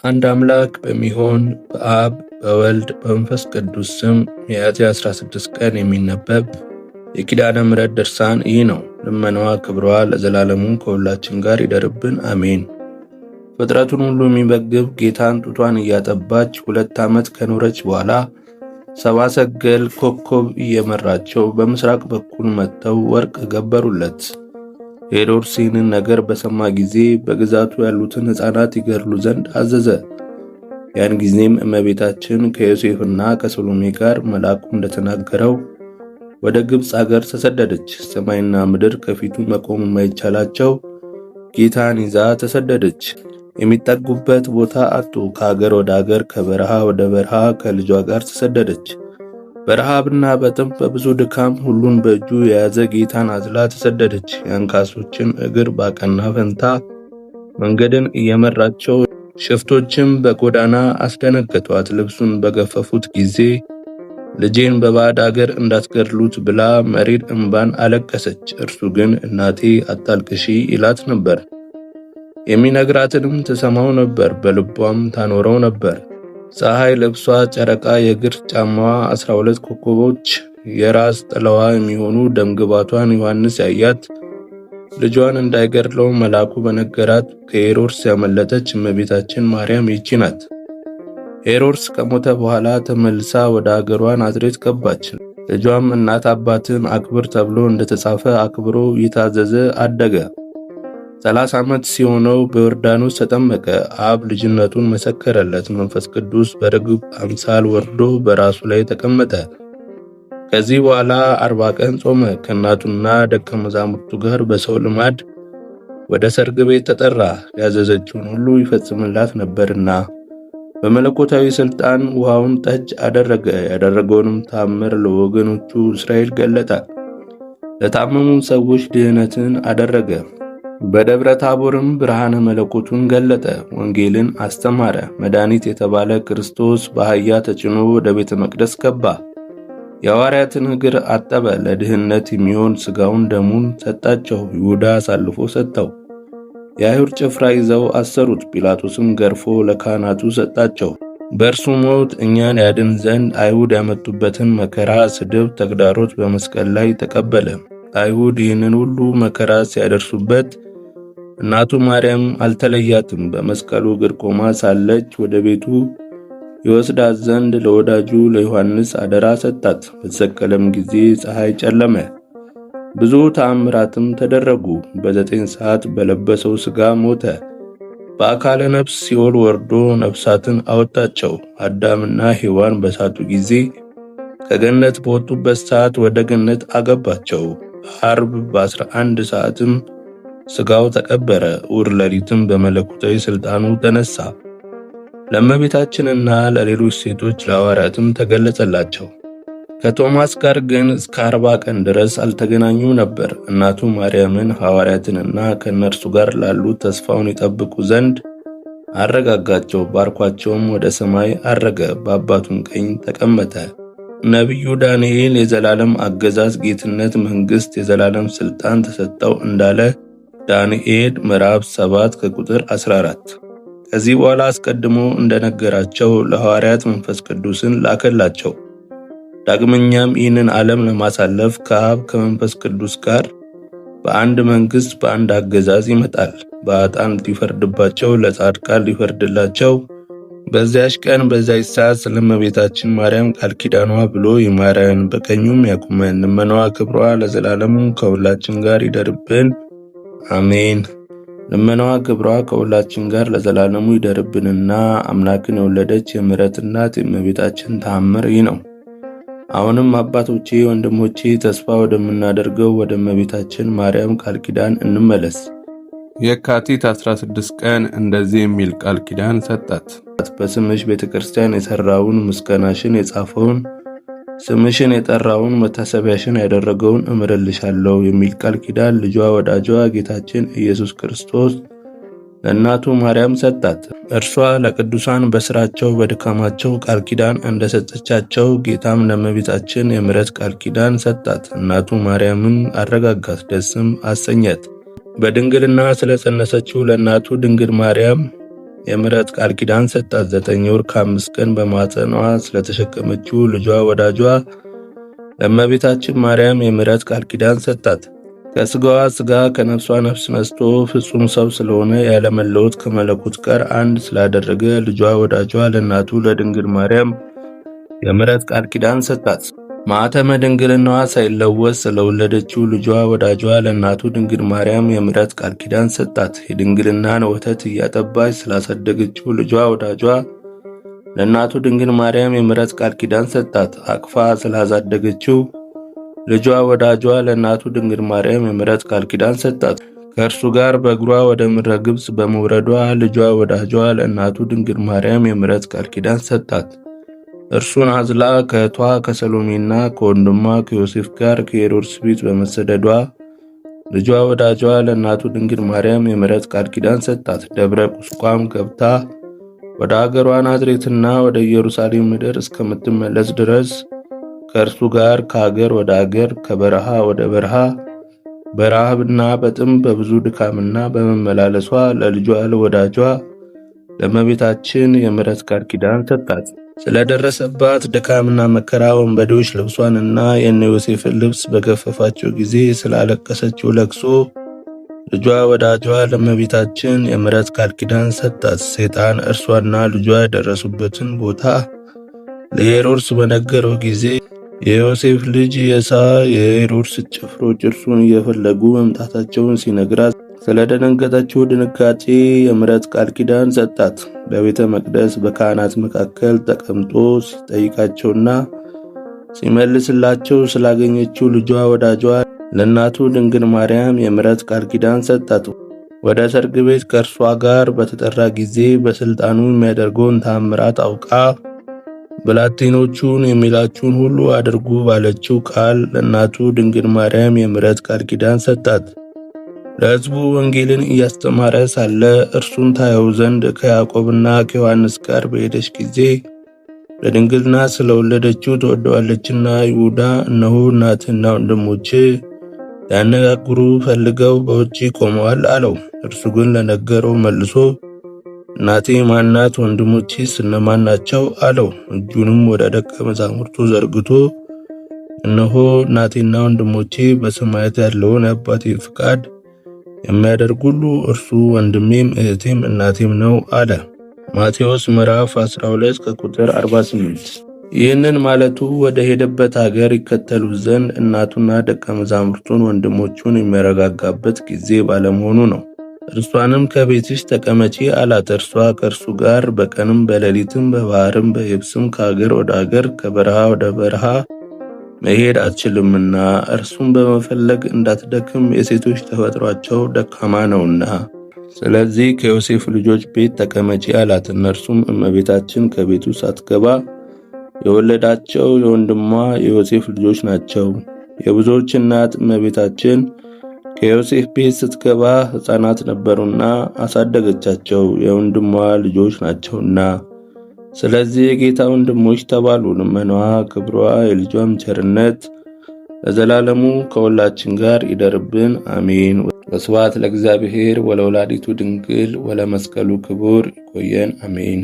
አንድ አምላክ በሚሆን በአብ በወልድ በመንፈስ ቅዱስ ስም ሚያዝያ 16 ቀን የሚነበብ የኪዳነ ምሕረት ድርሳን ይህ ነው። ልመናዋ ክብሯ ለዘላለሙ ከሁላችን ጋር ይደርብን፣ አሜን። ፍጥረቱን ሁሉ የሚመግብ ጌታን ጡቷን እያጠባች 2 ዓመት ከኖረች በኋላ ሰብአ ሰገል ኮከብ እየመራቸው በምስራቅ በኩል መጥተው ወርቅ ገበሩለት። ሄሮድስ ይህንን ነገር በሰማ ጊዜ በግዛቱ ያሉትን ሕፃናት ይገድሉ ዘንድ አዘዘ። ያን ጊዜም እመቤታችን ከዮሴፍና ከሰሎሜ ጋር መልአኩ እንደተናገረው ወደ ግብፅ አገር ተሰደደች። ሰማይና ምድር ከፊቱ መቆም የማይቻላቸው ጌታን ይዛ ተሰደደች። የሚጠጉበት ቦታ አጡ። ከአገር ወደ አገር ከበረሃ ወደ በረሃ ከልጇ ጋር ተሰደደች። በረሃብና በጥም በብዙ ድካም ሁሉን በእጁ የያዘ ጌታን አዝላ ተሰደደች። የአንካሶችን እግር ባቀና ፈንታ መንገድን እየመራቸው ሽፍቶችም በጎዳና አስደነገጧት። ልብሱን በገፈፉት ጊዜ ልጄን በባዕድ አገር እንዳትገድሉት ብላ መሪር እንባን አለቀሰች። እርሱ ግን እናቴ አታልቅሺ ይላት ነበር። የሚነግራትንም ትሰማው ነበር፣ በልቧም ታኖረው ነበር። ፀሐይ ልብሷ፣ ጨረቃ የእግር ጫማዋ፣ 12 ኮከቦች የራስ ጥላዋ የሚሆኑ ደምግባቷን ዮሐንስ ያያት ልጇን እንዳይገድለው መልአኩ በነገራት ከሄሮድስ ያመለጠች እመቤታችን ማርያም ይህች ናት። ሄሮድስ ከሞተ በኋላ ተመልሳ ወደ አገሯ ናዝሬት ገባች። ልጇም እናት አባትን አክብር ተብሎ እንደተጻፈ አክብሮ ይታዘዘ አደገ። 30 ዓመት ሲሆነው በዮርዳኖስ ተጠመቀ። አብ ልጅነቱን መሰከረለት። መንፈስ ቅዱስ በርግብ አምሳል ወርዶ በራሱ ላይ ተቀመጠ። ከዚህ በኋላ 40 ቀን ጾመ። ከእናቱና ደቀ መዛሙርቱ ጋር በሰው ልማድ ወደ ሰርግ ቤት ተጠራ። ያዘዘችውን ሁሉ ይፈጽምላት ነበርና በመለኮታዊ ስልጣን ውሃውን ጠጅ አደረገ። ያደረገውንም ታምር ለወገኖቹ እስራኤል ገለጠ። ለታመሙ ሰዎች ድህነትን አደረገ። በደብረ ታቦርም ብርሃነ መለኮቱን ገለጠ። ወንጌልን አስተማረ። መድኃኒት የተባለ ክርስቶስ በአህያ ተጭኖ ወደ ቤተ መቅደስ ገባ። የሐዋርያትን እግር አጠበ። ለድህነት የሚሆን ሥጋውን ደሙን ሰጣቸው። ይሁዳ አሳልፎ ሰጠው። የአይሁድ ጭፍራ ይዘው አሰሩት። ጲላጦስም ገርፎ ለካህናቱ ሰጣቸው። በእርሱ ሞት እኛን ያድን ዘንድ አይሁድ ያመጡበትን መከራ፣ ስድብ፣ ተግዳሮት በመስቀል ላይ ተቀበለ። አይሁድ ይህንን ሁሉ መከራ ሲያደርሱበት እናቱ ማርያም አልተለያትም። በመስቀሉ እግር ቆማ ሳለች ወደ ቤቱ ይወስዳት ዘንድ ለወዳጁ ለዮሐንስ አደራ ሰጣት። በተሰቀለም ጊዜ ፀሐይ ጨለመ። ብዙ ተአምራትም ተደረጉ። በ9 ሰዓት በለበሰው ሥጋ ሞተ። በአካለ ነፍስ ሲኦል ወርዶ ነፍሳትን አወጣቸው። አዳምና ሔዋን በሳቱ ጊዜ ከገነት በወጡበት ሰዓት ወደ ገነት አገባቸው። ዓርብ በ11 ሰዓትም ሥጋው ተቀበረ። እሑድ ሌሊትም በመለኮታዊ ሥልጣኑ ተነሳ። ለእመቤታችንና ለሌሎች ሴቶች ለሐዋርያትም ተገለጸላቸው። ከቶማስ ጋር ግን እስከ 40 ቀን ድረስ አልተገናኙም ነበር። እናቱ ማርያምን ሐዋርያትንና ከእነርሱ ጋር ላሉት ተስፋውን ይጠብቁ ዘንድ አረጋጋቸው። ባርኳቸውም ወደ ሰማይ አረገ፣ በአባቱም ቀኝ ተቀመጠ። ነቢዩ ዳንኤል የዘላለም አገዛዝ፣ ጌትነት፣ መንግሥት፣ የዘላለም ሥልጣን ተሰጠው እንዳለ ዳንኤል ምዕራፍ 7 ከቁጥር 14። ከዚህ በኋላ አስቀድሞ እንደነገራቸው ለሐዋርያት መንፈስ ቅዱስን ላከላቸው። ዳግመኛም ይህንን ዓለም ለማሳለፍ ከአብ ከመንፈስ ቅዱስ ጋር በአንድ መንግሥት በአንድ አገዛዝ ይመጣል። በኃጥአን ሊፈርድባቸው፣ ለጻድቃን ሊፈርድላቸው በዚያች ቀን በዚያች ሰዓት ስለ እመቤታችን ማርያም ቃል ኪዳኗ ብሎ ይማረን፣ በቀኙም ያቁመን። ልመናዋ ክብሯ ለዘላለሙ ከሁላችን ጋር ይደርብን፣ አሜን። ልመናዋ ክብሯ ከሁላችን ጋር ለዘላለሙ ይደርብንና አምላክን የወለደች የምሕረት እናት የእመቤታችን ተአምር ይህ ነው። አሁንም አባቶቼ፣ ወንድሞቼ ተስፋ ወደምናደርገው ወደ እመቤታችን ማርያም ቃል ኪዳን እንመለስ። የካቲት 16 ቀን እንደዚህ የሚል ቃል ኪዳን ሰጣት። በስምሽ ቤተክርስቲያን የሰራውን ምስጋናሽን የጻፈውን ስምሽን የጠራውን መታሰቢያሽን ያደረገውን እምርልሻለሁ የሚል ቃል ኪዳን ልጇ ወዳጇ ጌታችን ኢየሱስ ክርስቶስ ለእናቱ ማርያም ሰጣት። እርሷ ለቅዱሳን በስራቸው በድካማቸው ቃል ኪዳን እንደሰጠቻቸው ጌታም ለእመቤታችን የምሕረት ቃል ኪዳን ሰጣት። እናቱ ማርያምን አረጋጋት፣ ደስም አሰኛት። በድንግልና ስለጸነሰችው ለእናቱ ድንግል ማርያም የምሕረት ቃል ኪዳን ሰጣት። 9 ወር ከ5 ቀን በማኅፀኗ ስለተሸከመችው ልጇ ወዳጇ ለእመቤታችን ማርያም የምሕረት ቃል ኪዳን ሰጣት። ከሥጋዋ ሥጋ ከነፍሷ ነፍስ ነስቶ ፍጹም ሰው ስለሆነ ያለመለወጥ ከመለኮት ጋር አንድ ስላደረገ ልጇ ወዳጇ ለእናቱ ለድንግል ማርያም የምሕረት ቃል ኪዳን ሰጣት። ማኅተመ ድንግልናዋ ሳይለወጥ ስለወለደችው ልጇ ወዳጇ ለእናቱ ድንግል ማርያም የምሕረት ቃል ኪዳን ሰጣት። የድንግልናን ወተት እያጠባች ስላሳደገችው ልጇ ወዳጇ ለእናቱ ድንግል ማርያም የምሕረት ቃል ኪዳን ሰጣት። አቅፋ ስላሳደገችው ልጇ ወዳጇ ለእናቱ ድንግል ማርያም የምሕረት ቃል ኪዳን ሰጣት። ከእርሱ ጋር በእግሯ ወደ ምድረ ግብጽ በመውረዷ ልጇ ወዳጇ ለእናቱ ድንግል ማርያም የምሕረት ቃል ኪዳን ሰጣት። እርሱን አዝላ ከእህቷ ከሰሎሜና ከወንድሟ ከዮሴፍ ጋር ከሄሮድስ ቤት በመሰደዷ ልጇ ወዳጇ ለእናቱ ድንግል ማርያም የምሕረት ቃል ኪዳን ሰጣት። ደብረ ቁስቋም ገብታ ወደ አገሯ ናዝሬትና ወደ ኢየሩሳሌም ምድር እስከምትመለስ ድረስ ከእርሱ ጋር ከአገር ወደ አገር ከበረሃ ወደ በረሃ በረሃብና በጥም በብዙ ድካምና በመመላለሷ ለልጇ ለወዳጇ ለእመቤታችን የምሕረት ቃል ኪዳን ሰጣት። ስለደረሰባት ድካምና መከራ ወንበዴዎች ልብሷንና የእነ ዮሴፍን ልብስ በገፈፋቸው ጊዜ ስላለቀሰችው ለቅሶ ልጇ ወዳጇ ለእመቤታችን የምሕረት ቃል ኪዳን ሰጣት። ሰይጣን እርሷና ልጇ የደረሱበትን ቦታ ለሄሮድስ በነገረው ጊዜ የዮሴፍ ልጅ የሄሮድስ ጭፍሮች እርሱን እየፈለጉ መምጣታቸውን ሲነግራት ስለደነገጠችው ድንጋጤ የምሕረት ቃል ኪዳን ሰጣት። በቤተ መቅደስ በካህናት መካከል ተቀምጦ ሲጠይቃቸውና ሲመልስላቸው ስላገኘችው ልጇ ወዳጇ ለእናቱ ድንግል ማርያም የምሕረት ቃል ኪዳን ሰጣት። ወደ ሰርግ ቤት ከእርሷ ጋር በተጠራ ጊዜ በሥልጣኑ የሚያደርገውን ተአምራት አውቃ ብላቴኖቹን የሚላችሁን ሁሉ አድርጉ ባለችው ቃል ለእናቱ ድንግል ማርያም የምሕረት ቃል ኪዳን ሰጣት። ለሕዝቡ ወንጌልን እያስተማረ ሳለ እርሱን ታየው ዘንድ ከያዕቆብና ከዮሐንስ ጋር በሄደች ጊዜ በድንግልና ስለወለደችው ትወደዋለችና ይሁዳ እነሆ እናትህና ወንድሞች ያነጋግሩ ፈልገው በውጪ ቆመዋል አለው። እርሱ ግን ለነገረው መልሶ እናቴ ማናት? ወንድሞቼስ እነማን ናቸው? አለው። እጁንም ወደ ደቀ መዛሙርቱ ዘርግቶ እነሆ እናቴና ወንድሞቼ በሰማያት ያለውን የአባቴ ፍቃድ የሚያደርግ ሁሉ እርሱ ወንድሜም እህቴም እናቴም ነው አለ። ማቴዎስ ምዕራፍ 12 ከቁጥር 48። ይህንን ማለቱ ወደ ሄደበት ሀገር ይከተሉት ዘንድ እናቱና ደቀ መዛሙርቱን ወንድሞቹን የሚያረጋጋበት ጊዜ ባለመሆኑ ነው። እርሷንም ከቤትሽ ተቀመጪ አላት። እርሷ ከእርሱ ጋር በቀንም በሌሊትም በባህርም በየብስም ከአገር ወደ አገር ከበረሃ ወደ በረሃ መሄድ አትችልምና እርሱም በመፈለግ እንዳትደክም የሴቶች ተፈጥሯቸው ደካማ ነውና፣ ስለዚህ ከዮሴፍ ልጆች ቤት ተቀመጪ አላት። እነርሱም እመቤታችን ከቤቱ ሳትገባ የወለዳቸው የወንድሟ የዮሴፍ ልጆች ናቸው። የብዙዎች እናት እመቤታችን ከዮሴፍ ቤት ስትገባ ሕፃናት ነበሩና አሳደገቻቸው፣ የወንድሟ ልጆች ናቸውና። ስለዚህ የጌታ ወንድሞች ተባሉ። ልመናዋ፣ ክብሯ፣ የልጇም ቸርነት ለዘላለሙ ከሁላችን ጋር ይደርብን፣ አሜን። ወስብሐት ለእግዚአብሔር ወለወላዲቱ ድንግል ወለመስቀሉ ክቡር። ይቆየን፣ አሜን።